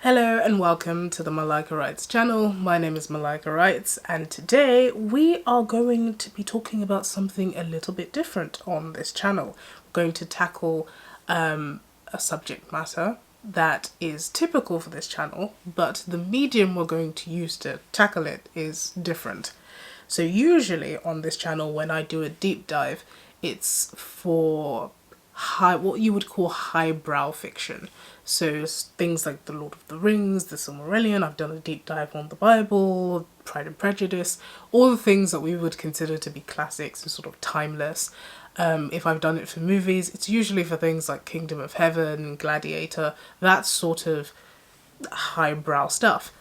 Hello and welcome to the Malika Writes channel. My name is Malika Writes and today we are going to be talking about something a little bit different on this channel. We're going to tackle a subject matter that is typical for this channel, but the medium we're going to use to tackle it is different. So usually on this channel when I do a deep dive, it's for what you would call highbrow fiction. So things like The Lord of the Rings, The Silmarillion, I've done a deep dive on the Bible, Pride and Prejudice, all the things that we would consider to be classics and sort of timeless. If I've done it for movies, it's usually for things like Kingdom of Heaven, Gladiator, that sort of highbrow stuff.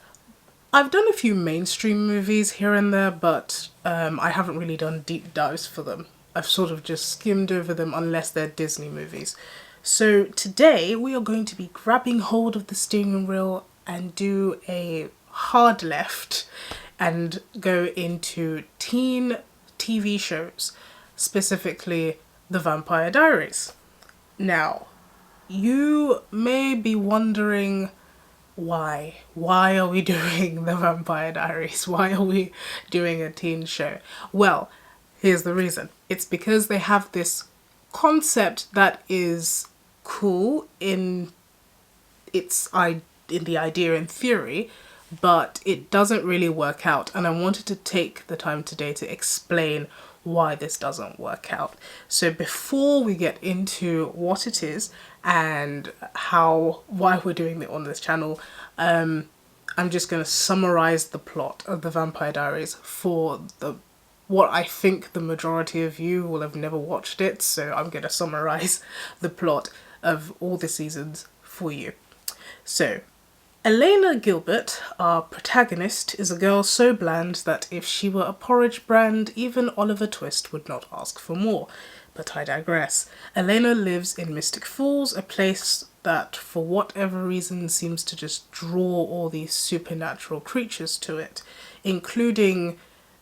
I've done a few mainstream movies here and there, but I haven't really done deep dives for them. I've sort of just skimmed over them unless they're Disney movies. So today we are going to be grabbing hold of the steering wheel and do a hard left and go into teen TV shows, specifically the Vampire Diaries. Now, you may be wondering why are we doing the Vampire Diaries? Why are we doing a teen show? Well, here's the reason. It's because they have this concept that is cool in the idea in theory, but it doesn't really work out, and I wanted to take the time today to explain why this doesn't work out. So before we get into what it is and why we're doing it on this channel, I'm just going to summarize the plot of the Vampire Diaries for what I think the majority of you will have never watched it, so I'm going to summarize the plot of all the seasons for you. So, Elena Gilbert, our protagonist, is a girl so bland that if she were a porridge brand, even Oliver Twist would not ask for more. But I digress. Elena lives in Mystic Falls, a place that for whatever reason seems to just draw all these supernatural creatures to it, including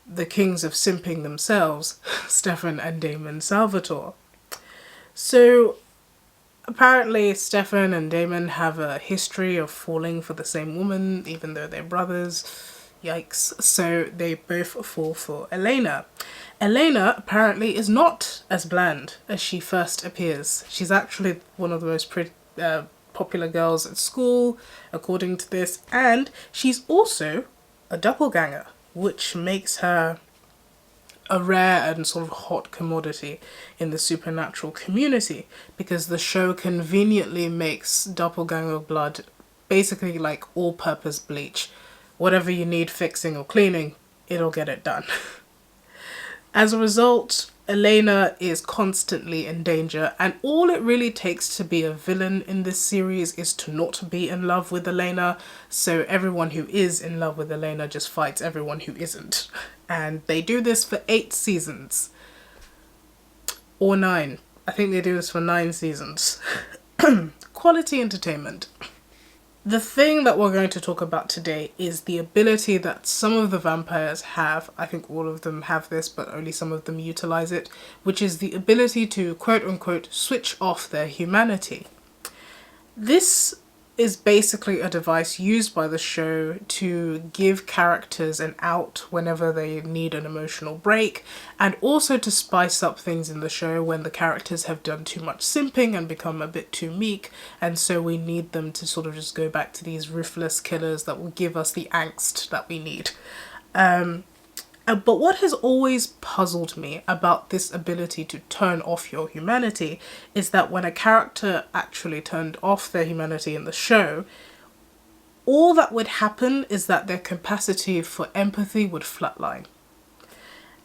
the kings of simping themselves, Stefan and Damon Salvatore. So apparently Stefan and Damon have a history of falling for the same woman, even though they're brothers. Yikes. So they both fall for Elena. Elena apparently is not as bland as she first appears. She's actually one of the most popular girls at school, according to this, and she's also a doppelganger, which makes her a rare and sort of hot commodity in the supernatural community, because the show conveniently makes doppelganger blood basically like all-purpose bleach. Whatever you need fixing or cleaning, it'll get it done. As a result, Elena is constantly in danger, and all it really takes to be a villain in this series is to not be in love with Elena, so everyone who is in love with Elena just fights everyone who isn't. And they do this for 8 seasons. Or 9. I think they do this for 9 seasons. Quality entertainment. The thing that we're going to talk about today is the ability that some of the vampires have. I think all of them have this, but only some of them utilize it, which is the ability to quote-unquote switch off their humanity. This is basically a device used by the show to give characters an out whenever they need an emotional break, and also to spice up things in the show when the characters have done too much simping and become a bit too meek, and so we need them to sort of just go back to these ruthless killers that will give us the angst that we need. But what has always puzzled me about this ability to turn off your humanity is that when a character actually turned off their humanity in the show, all that would happen is that their capacity for empathy would flatline.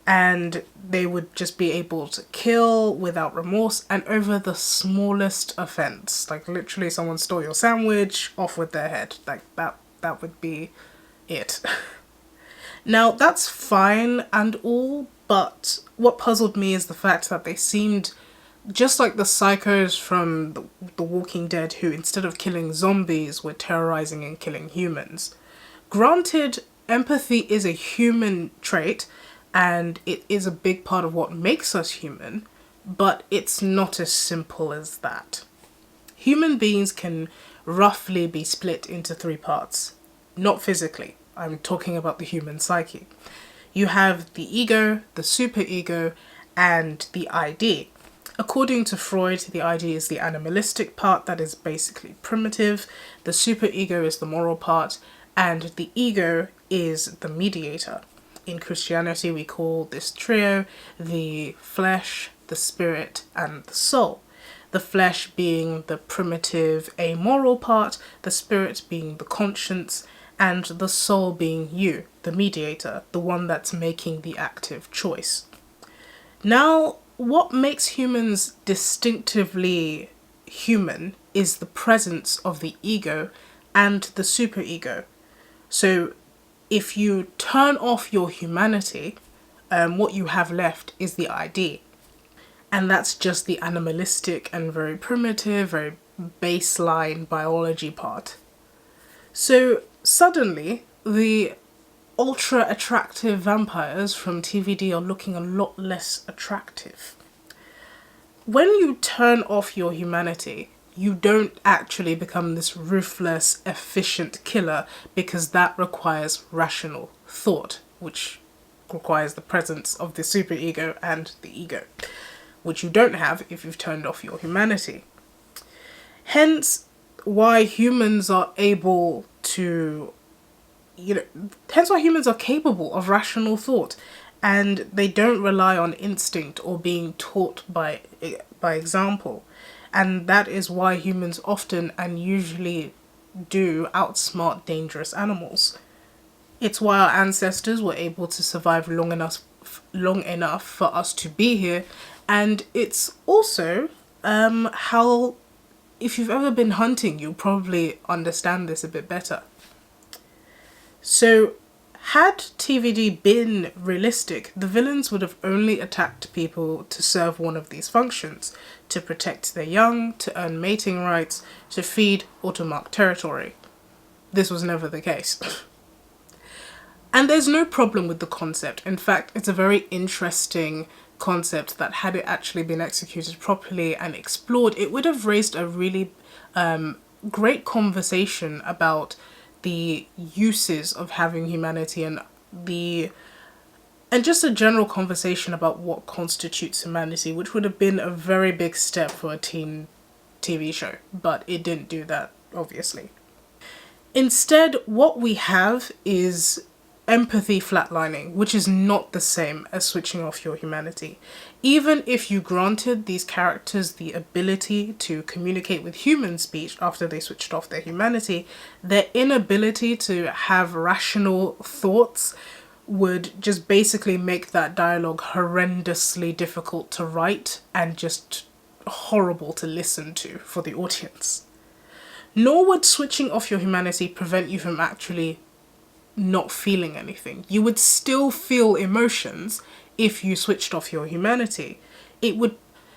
And they would just be able to kill without remorse and over the smallest offense. Like literally someone stole your sandwich, off with their head. Like that would be it. Now, that's fine and all, but what puzzled me is the fact that they seemed just like the psychos from The Walking Dead, who instead of killing zombies were terrorizing and killing humans. Granted, empathy is a human trait, and it is a big part of what makes us human, but it's not as simple as that. Human beings can roughly be split into three parts. Not physically, I'm talking about the human psyche. You have the ego, the superego, and the ID. According to Freud, the ID is the animalistic part that is basically primitive, the superego is the moral part, and the ego is the mediator. In Christianity, we call this trio the flesh, the spirit, and the soul. The flesh being the primitive, amoral part, the spirit being the conscience, and the soul being you, the mediator, the one that's making the active choice. Now, what makes humans distinctively human is the presence of the ego and the superego. So if you turn off your humanity, what you have left is the ID. And that's just the animalistic and very primitive, very baseline biology part. So suddenly, the ultra attractive vampires from TVD are looking a lot less attractive. When you turn off your humanity, you don't actually become this ruthless, efficient killer, because that requires rational thought, which requires the presence of the superego and the ego, which you don't have if you've turned off your humanity. Hence why humans are able to, hence why humans are capable of rational thought, and they don't rely on instinct or being taught by example. And that is why humans often and usually do outsmart dangerous animals. It's why our ancestors were able to survive long enough for us to be here, and it's also how, if you've ever been hunting, you'll probably understand this a bit better. So, had TVD been realistic, the villains would have only attacked people to serve one of these functions: to protect their young, to earn mating rights, to feed, or to mark territory. This was never the case. And there's no problem with the concept. In fact, it's a very interesting concept that, had it actually been executed properly and explored, it would have raised a really great conversation about the uses of having humanity and just a general conversation about what constitutes humanity, which would have been a very big step for a teen TV show, but it didn't do that, obviously. Instead, what we have is empathy flatlining, which is not the same as switching off your humanity. Even if you granted these characters the ability to communicate with human speech after they switched off their humanity, their inability to have rational thoughts would just basically make that dialogue horrendously difficult to write and just horrible to listen to for the audience. Nor would switching off your humanity prevent you from actually not feeling anything. You would still feel emotions if you switched off your humanity.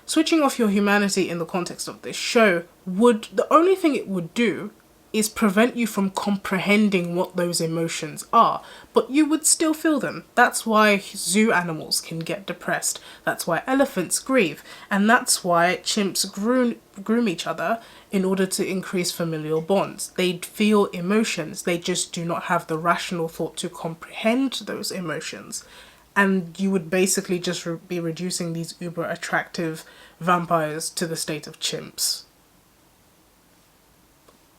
Switching off your humanity in the context of this show the only thing it would do is prevent you from comprehending what those emotions are, but you would still feel them. That's why zoo animals can get depressed. That's why elephants grieve. And that's why chimps groom each other in order to increase familial bonds. They feel emotions. They just do not have the rational thought to comprehend those emotions. And you would basically just be reducing these uber attractive vampires to the state of chimps.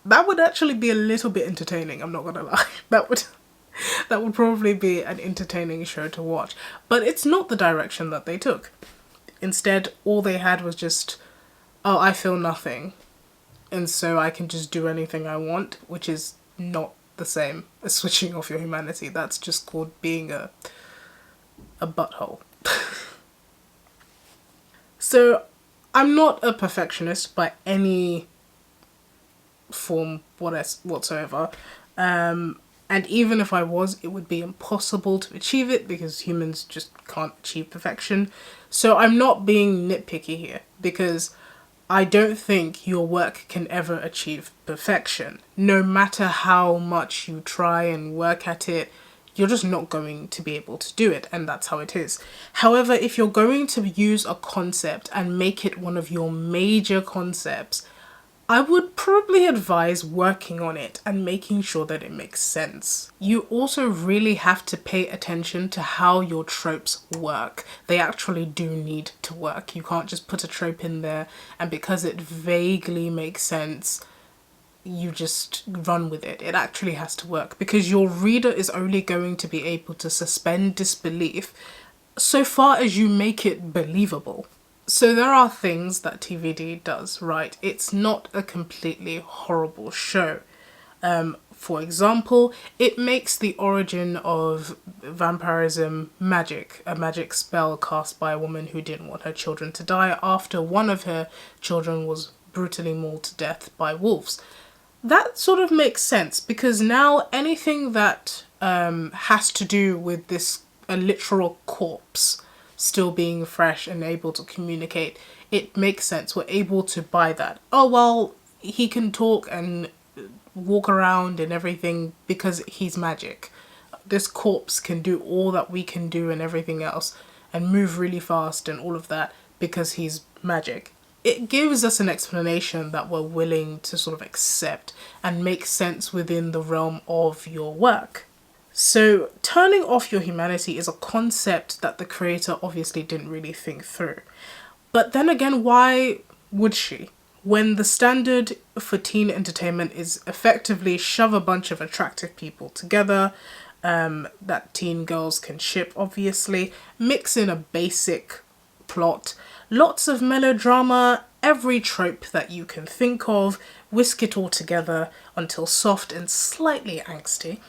That would actually be a little bit entertaining, I'm not gonna lie. That would probably be an entertaining show to watch. But it's not the direction that they took. Instead, all they had was just, oh, I feel nothing, and so I can just do anything I want, which is not the same as switching off your humanity. That's just called being a butthole. So, I'm not a perfectionist by any form whatsoever, and even if I was, it would be impossible to achieve it because humans just can't achieve perfection. So I'm not being nitpicky here, because I don't think your work can ever achieve perfection. No matter how much you try and work at it, you're just not going to be able to do it, and that's how it is. However, if you're going to use a concept and make it one of your major concepts, I would probably advise working on it and making sure that it makes sense. You also really have to pay attention to how your tropes work. They actually do need to work. You can't just put a trope in there and because it vaguely makes sense, you just run with it. It actually has to work because your reader is only going to be able to suspend disbelief so far as you make it believable. So there are things that TVD does right. It's not a completely horrible show. For example, it makes the origin of vampirism magic, a magic spell cast by a woman who didn't want her children to die after one of her children was brutally mauled to death by wolves. That sort of makes sense because now anything that has to do with this a literal corpse still being fresh and able to communicate, it makes sense. We're able to buy that. Oh, well, he can talk and walk around and everything because he's magic. This corpse can do all that we can do and everything else and move really fast and all of that because he's magic. It gives us an explanation that we're willing to sort of accept and make sense within the realm of your work. So turning off your humanity is a concept that the creator obviously didn't really think through. But then again, why would she? When the standard for teen entertainment is effectively shove a bunch of attractive people together, that teen girls can ship obviously, mix in a basic plot, lots of melodrama, every trope that you can think of, whisk it all together until soft and slightly angsty,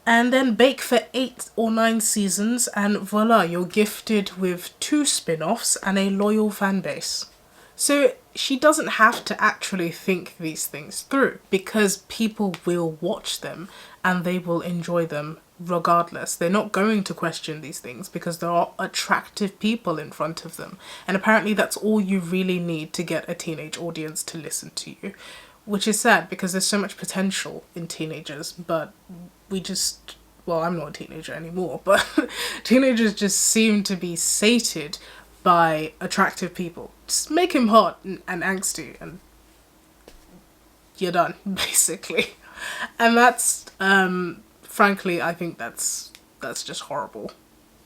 and then bake for 8 or 9 seasons and voila, you're gifted with 2 spin-offs and a loyal fan base. So she doesn't have to actually think these things through because people will watch them and they will enjoy them regardless. They're not going to question these things because there are attractive people in front of them. And apparently that's all you really need to get a teenage audience to listen to you. Which is sad because there's so much potential in teenagers, but we just, well, I'm not a teenager anymore, but teenagers just seem to be sated by attractive people. Just make him hot and angsty and you're done, basically. And that's, frankly, I think that's just horrible.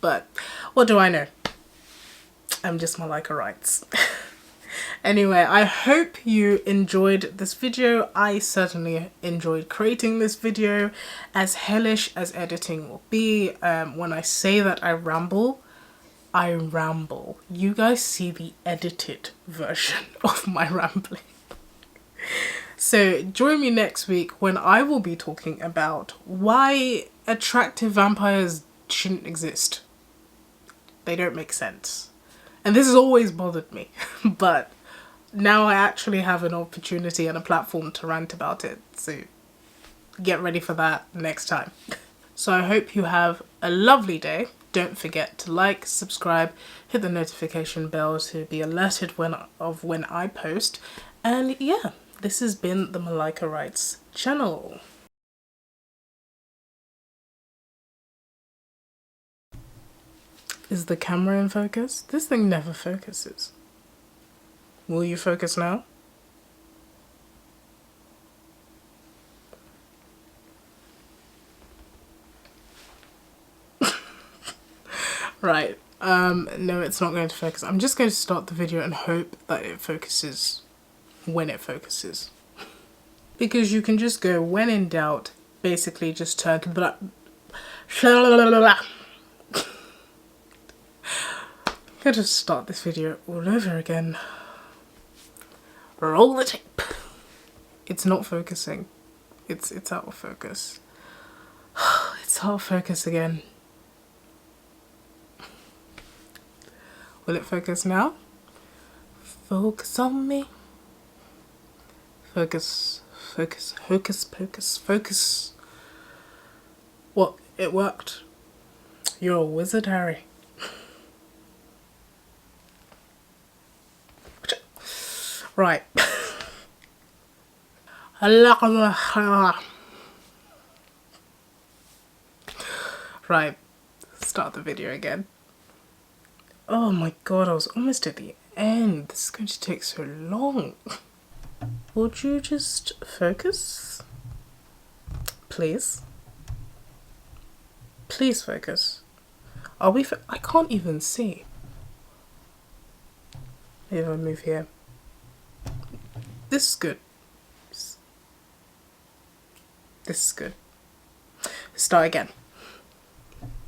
But what do I know? I'm just Malika Wrights. Anyway, I hope you enjoyed this video. I certainly enjoyed creating this video, as hellish as editing will be. When I say that I ramble. You guys see the edited version of my rambling. So join me next week when I will be talking about why attractive vampires shouldn't exist. They don't make sense. And this has always bothered me, but now I actually have an opportunity and a platform to rant about it. So get ready for that next time. So I hope you have a lovely day. Don't forget to like, subscribe, hit the notification bell to be alerted when I post. And yeah, this has been the Malika Wrights channel. Is the camera in focus? This thing never focuses. Will you focus now? Right. No, it's not going to focus. I'm just going to start the video and hope that it focuses when it focuses. Because you can just go, when in doubt, basically just turn to blah. I'm going to start this video all over again. Roll the tape. It's not focusing. It's out of focus. It's out of focus again. Will it focus now? Focus on me. Focus, focus, hocus pocus, focus. What? It worked. You're a wizard, Harry. Right. Right. Start the video again. Oh my god, I was almost at the end. This is going to take so long. Would you just focus? Please? Please focus. Are we... I can't even see. Maybe I'll move here. This is good. This is good. Start again.